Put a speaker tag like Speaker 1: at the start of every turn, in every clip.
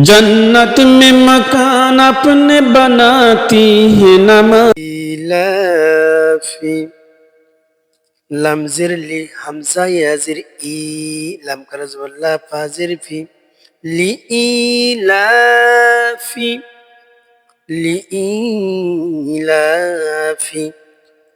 Speaker 1: जन्नत में मकान अपने बनाती है
Speaker 2: ইলাফি লামজির লি হামজা ইয়াজির ই লাম কারাজওয়াল্লা ফাজির ফি লি ইলাফি লি ইলাফি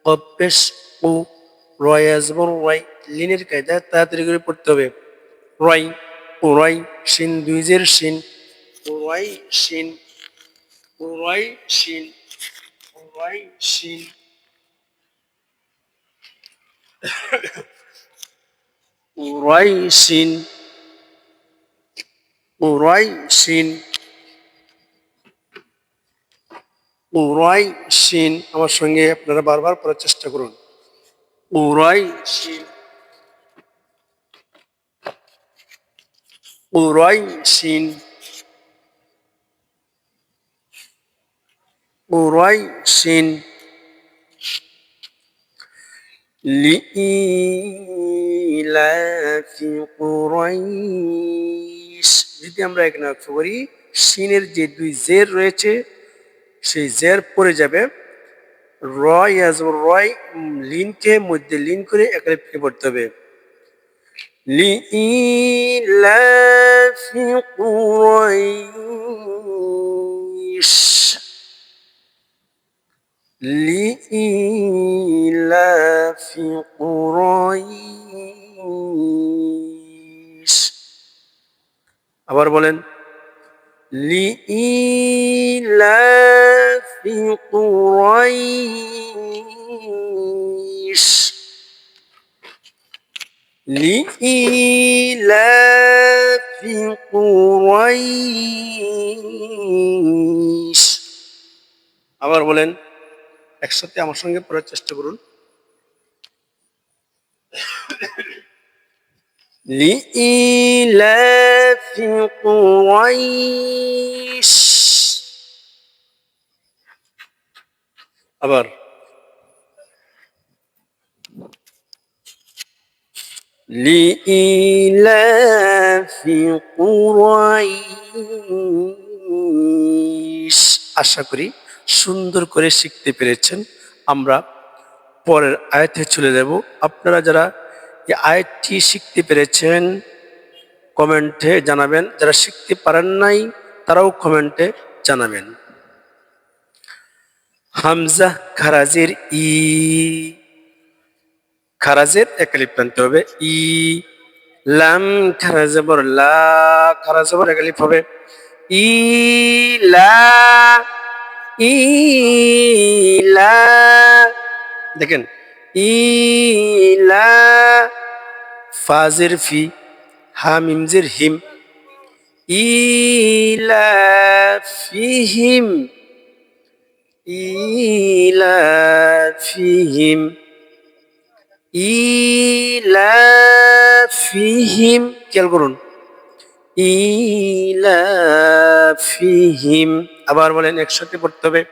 Speaker 2: কপেশ ও রয়াজবর রাই লিনের কায়দা তাড়াতাড়ি করে পড়তে হবে রাই ওরাই শিন দুইজের শিন ওরাই শিন ওরাই শিন ওরাই শিন ওরাইশিন ওরাইশিন ওরাইশিন আমার সঙ্গে আপনারা বারবার পড়ার চেষ্টা করুন ওরাইশিন ওরাইশিন ওরাইশিন লিইলাফি কুরাইশ যদি আমরা এখানে লক্ষ্য করি শিনের যে দুই জের রয়েছে সেই জের পড়ে যাবে রয় লিনকে মধ্যে লিন করে একালে পড়তে হবে লিইলাফি কুরাইশ লিইলাফি কুরাইশ আবার বলেন লিইলাফি কুরাইশ লিইলাফি কুরাইশ আবার বলেন একসাথে আমার সঙ্গে পড়ার চেষ্টা করুন লিইলাফি কুরাইশ আবার লিইলাফি কুরাইশ আশা করি সুন্দর করে শিখতে পেরেছেন আমরা পরের আয়াতে চলে যাব আপনারা যারা এই আয়াতটি শিখতে পেরেছেন কমেন্টে জানাবেন যারা শিখতে পারেন নাই তারাও কমেন্টে জানাবেন হামজা খারাজের ই খারাজের একালিফ টানতে হবে ই লাম খারাজবর লা খারাজবর একালিফ হবে ইলা ইলা দেখেন ইলা ফাজির ফি হামিমজির হিম ইলা ফিহিম ইলা ফিহিম ইলা ফিহিম খেয়াল করুন ইলা ফিহিম আবার বলেন একসাথে পড়তে হবে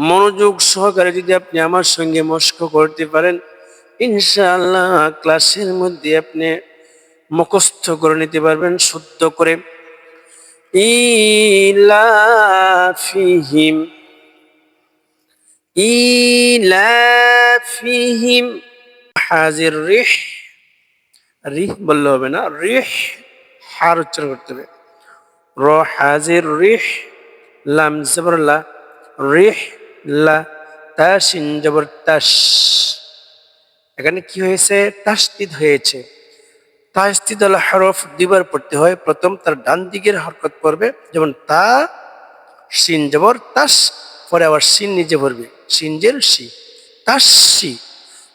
Speaker 2: মনোযোগ সহকারে যদি আপনি আমার সঙ্গে মস্ক করতে পারেন ইনশাআল্লাহ ক্লাসের মধ্যে আপনি মুখস্থ করে নিতে পারবেন শুদ্ধ করে ইলা ফিহিম ইলা ফিহিম হাজির রিহ রিহ বললে হবে না রিহ হার উচ্চারণ করতে হবে র হাজির রিহ লাম জবর লা রিহ লা তাসিন জবর তাস এখানে কি হয়েছে তাসদিদ হয়েছে তাসদিদ আল হরফ দুইবার পড়তে হয় প্রথম তার ডান দিকের হরকত পড়বে যেমন তা সিন জবর তাস পরে আবার সিন নিজে পড়বে সিন জের সি তাসি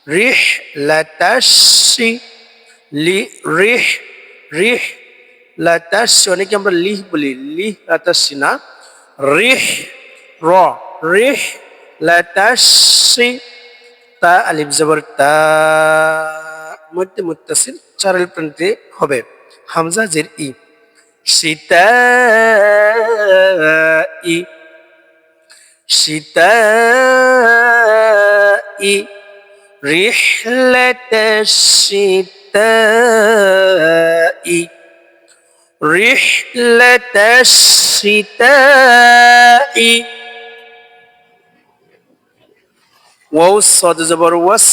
Speaker 2: রিহ লা তাসি লি রিহ রিহ লা তাসি অনেকে আমরা লিহ বলি লিহ লা তাসি না রিহ র রিহ লা তাসি তা আলিফ জবর তা মধ্যে মুত্তাসিল চার আলিফ টানতে হবে হামজা জের ই শীতাই শীতাই রিহলাত শীতাই রিহলাতাশ শিতাই ওয়াও সদ জবর ওয়াস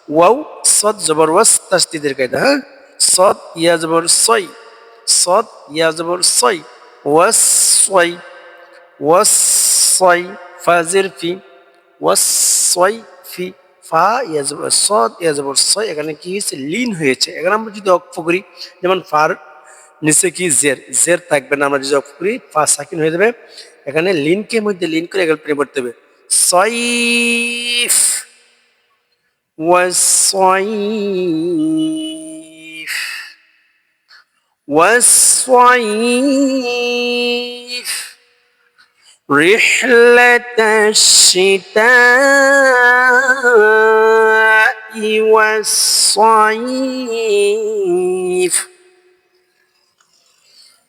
Speaker 2: ওয়াও সদ জবর ওয়াস তাসদিদের কায়দা হ্যাঁ সদ ইয়া জবর সই সদ ইয়া জবর সই ওয়াস সই ওয়াস সই ফাজির ফি ওয়াস সই ফি ফা ইয়া জবর সদ ইয়া জবর সই এখানে কি হয়েছে লিন হয়েছে এখানে আমরা যদি অক্ফ করি যেমন ফার নিচে কি জের জের থাকবে না আমরা যদি অক্ফ করি ফা সাকিন হয়ে যাবে এখানে লিনকে মধ্যে লিন করে এগুলো প্রে করতে হবে সয়ফ والصيف والصيف رحلة الشتاء والصيف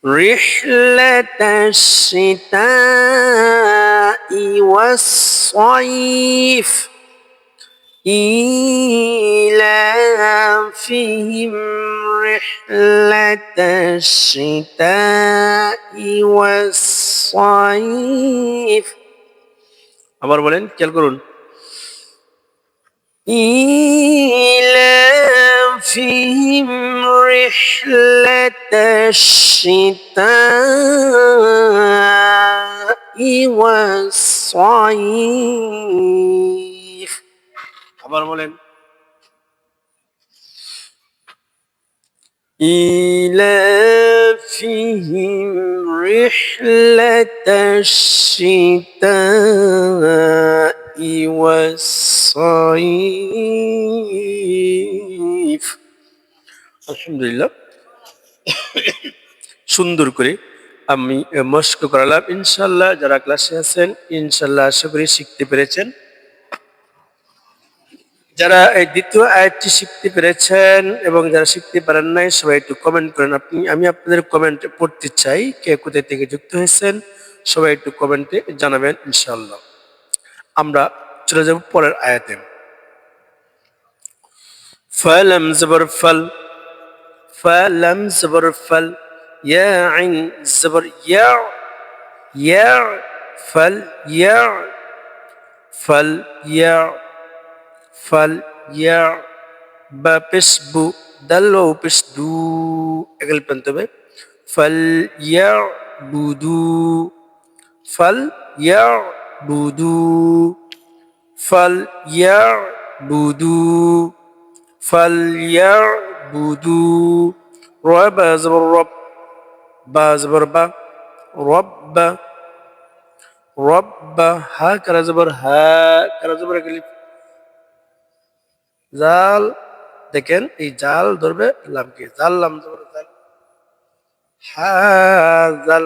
Speaker 2: رحلة الشتاء والصيف إيلافهم رحلة الشتاء والصيف আবার বলেন খেয়াল করুন إيلافهم رحلة الشتاء والصيف আবার বলেন إيلافهم رحلة الشتاء والصيف আলহামদুলিল্লাহ সুন্দর করে আমি মস্ক করালাম ইনশাআল্লাহ যারা ক্লাসে আছেন ইনশাআল্লাহ আশা করি শিখতে পেরেছেন যারা এই দ্বিতীয় আয়াতটি শিখতে পেরেছেন এবং যারা শিখতে পারেন নাই সবাই একটু কমেন্ট করেন আমি আপনাদের কমেন্টে পড়তে চাই কে কোথায় থেকে যুক্ত হয়েছেন সবাই একটু কমেন্টে জানাবেন ইনশাআল্লাহ আমরা চলে যাব পরের আয়াতে ফালাম জবর ফাল ফালাম জবর ফাল ইয়া আইন জবর ইয়া ইয়া ফাল ইয়া ফাল ইয়া ফাল ইয়া বা পেশবু দাল ও পেশদু এগুলো পেনতে হবে ফাল ইয়া বুদু ফাল ইয়া বুদু ফাল ইয়া বুদু ফাল ইয়া বুদু রবা জবর রব বা জবর বা রব্বা রব্বা হা কারা জবর হা কারা জবর এগুলি জাল দেখেন এই জাল ধরবে লামকে জাল লাম ধরবে জাল হাজাল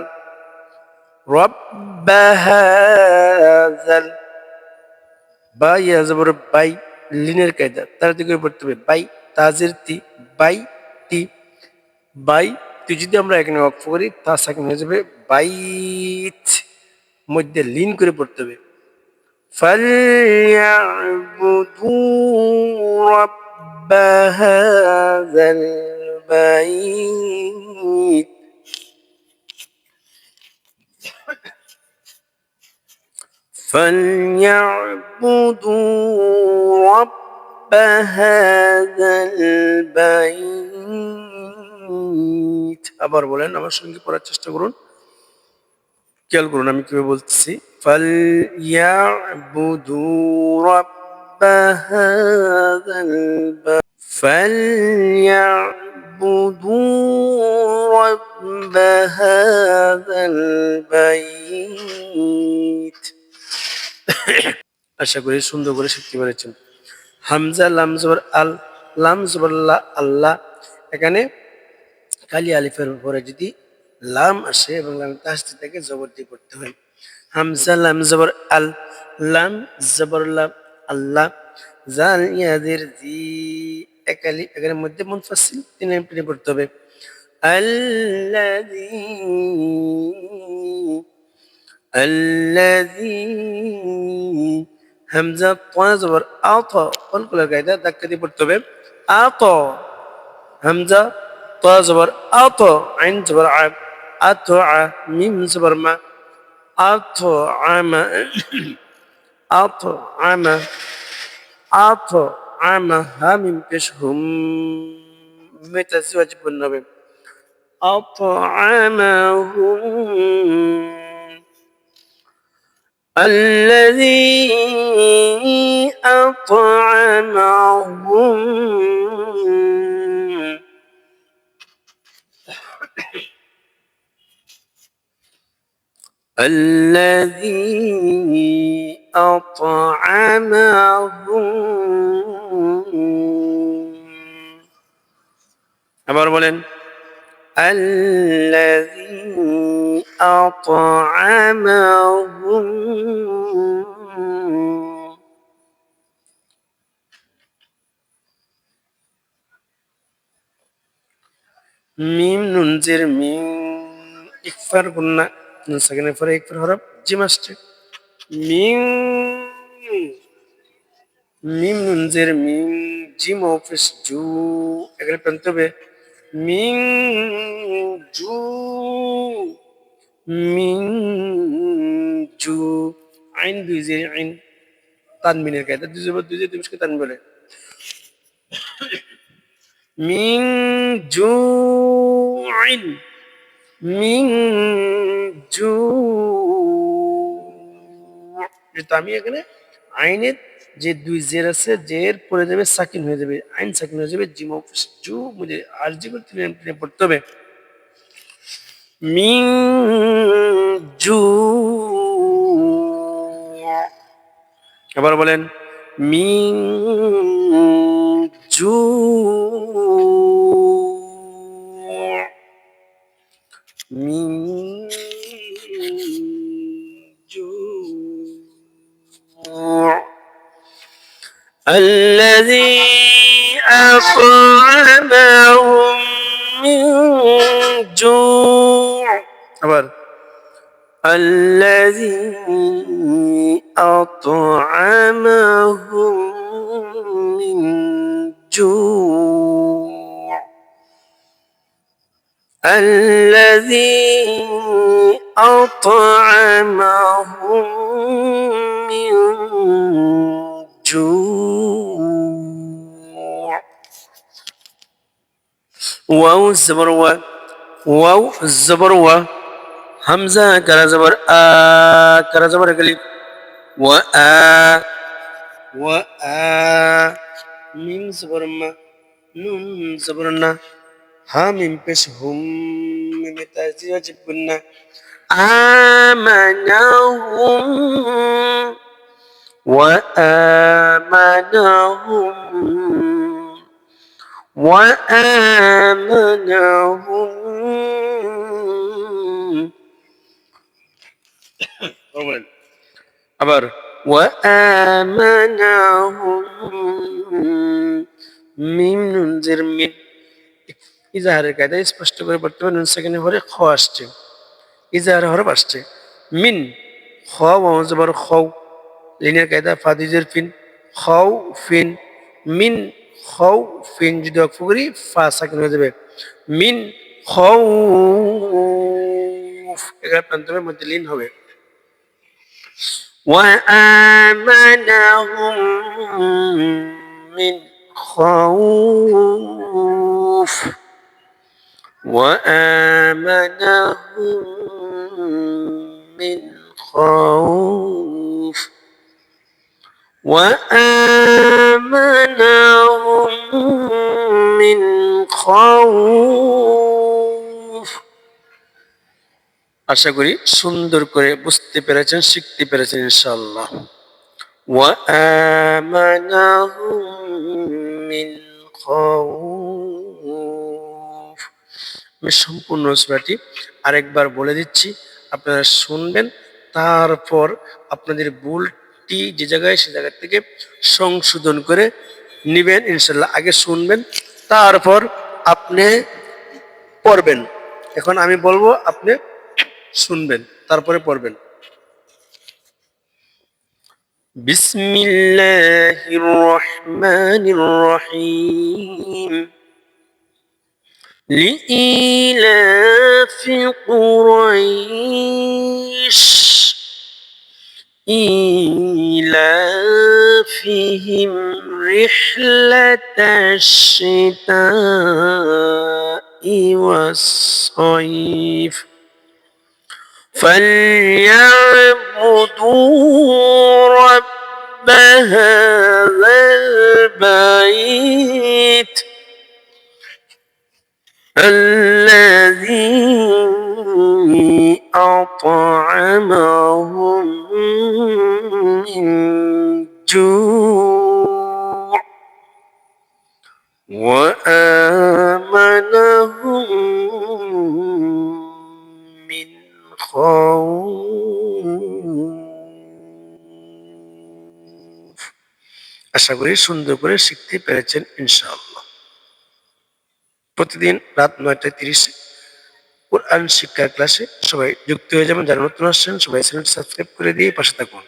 Speaker 2: রব্বা হাজাল বা ইয়া জবর বাই লিনের কায়দা তার দিকে পড়তে হবে বাই তাজির তি বাই তি বাই তুই যদি আমরা এখানে ওয়াকফ করি তা সাকিন হয়ে যাবে বাইত মধ্যে লিন করে পড়তে হবে فليعبدوا رب هذا البيت فليعبدوا رب هذا البيت আবার বলেন আমার সঙ্গে পড়ার চেষ্টা করুন খেয়াল করুন আমি কিভাবে বলতেছি فليعبدوا رب هذا البيت فليعبدوا رب هذا البيت আশা করি সুন্দর করে শিখতে পেরেছেন হামজা লাম জবর আল লাম জবর লা আল্লাহ এখানে কালি আলিফের উপরে যদি লাম আসে এবং লাম তাসদিদ থেকে জবর দিয়ে পড়তে হয় হামজা লাম জবর আল লাম জবর লা আল্লাহ জাল ইয়াদের জি একালি এখানে মধ্যে মুনফাসিল তিন পিনে পড়তে হবে আল্লাযী আল্লাযী হামজা তা জবর আতা কলকলার কায়দা ধাক্কা দিয়ে পড়তে হবে আতা হামজা ত তা জবর আত, আইন জবর আ, আত আ, মিম জবর মা, আত আমা, আত আমা, আত আমা, হা মিম পেশ হুম, মেতাজি ওয়াজিব গুণ হবে। أطعمهم الذي أطعمهم الذي أطعمهم আবার বলেন الذي أطعمهم মিম নুনজের মিম ইকফার গুন্না নুন সাকিনের পরে ইকফার হরফ জিম আসছে মিম মিম নুনজের মিম জিম অফিস জু এখানে পেনতে হবে মিম জু মিন জু আইন দুই যে আইন তানবিনের কায়দা দুই জবর দুই যে দুই মিশকে তানবিন বলে মিন জু আইন মিন জু যেটা আমি এখানে আইনের যে দুই জের আছে জের পরে যাবে সাকিন হয়ে যাবে আইন সাকিন হয়ে যাবে জিম অফিস জু মুঝে আর যেগুলো তিনি পড়তে হবে মিন জু আবার বলেন মিন জু মিন জু الذي أطعمهم من جوع আবার الذي أطعمهم من جوع الذي أطعمهم من جوع واو الزبر واو الزبر همزة كرا زبر كرا زبر قليل و ميم زبر ما نون زبرنا ها ميم بش هم ميم تازي وجبنا آمنهم وآمنهم আবার وآمنهم মিম নুন জের মিন ইজাহারের কায়দা স্পষ্ট করে পড়তে হবে নুন সেকেন্ডে পরে খ আসছে ইজাহার হরফ আসছে মিন খ ওয়াও জবর খৌ লিনের কায়দা ফাদিজের ফিন খৌ ফিন মিন খৌ ফিন যদি অক্ষ করি ফা সাকিন হয়ে যাবে মিন খৌ এখানে প্রান্তরের মধ্যে লিন হবে وآمنهم من خوف وآمنهم من خوف وآمنهم من خوف আশা করি সুন্দর করে বুঝতে পেরেছেন শিখতে পেরেছেন ইনশাআল্লাহ وآمنهم من خوف আমি সম্পূর্ণ সূরাটি আরেকবার বলে দিচ্ছি আপনারা শুনবেন তারপর আপনাদের ভুলটি যে জায়গায় সে জায়গা থেকে সংশোধন করে নেবেন ইনশাআল্লাহ আগে শুনবেন তারপর আপনি পড়বেন এখন আমি বলবো আপনি শুনবেন তারপরে পড়বেন বিসমিল্লাহির রহমানির রহিম لإيلاف قريش إيلافهم رحلة الشتاء والصيف فليعبدوا رب هذا البيت الذي أطعمهم من جوع وآمنهم من خوف। আশা করি সুন্দর করে শিখতে পেরেছেন ইনশাআল্লাহ। প্রতিদিন রাত ৯টা ৩০ কোরআন শিক্ষার ক্লাসে সবাই যুক্ত হয়ে যাবেন। যারা নতুন আসছেন সবাই চ্যানেলটি সাবস্ক্রাইব করে দিয়ে পাশে থাকুন।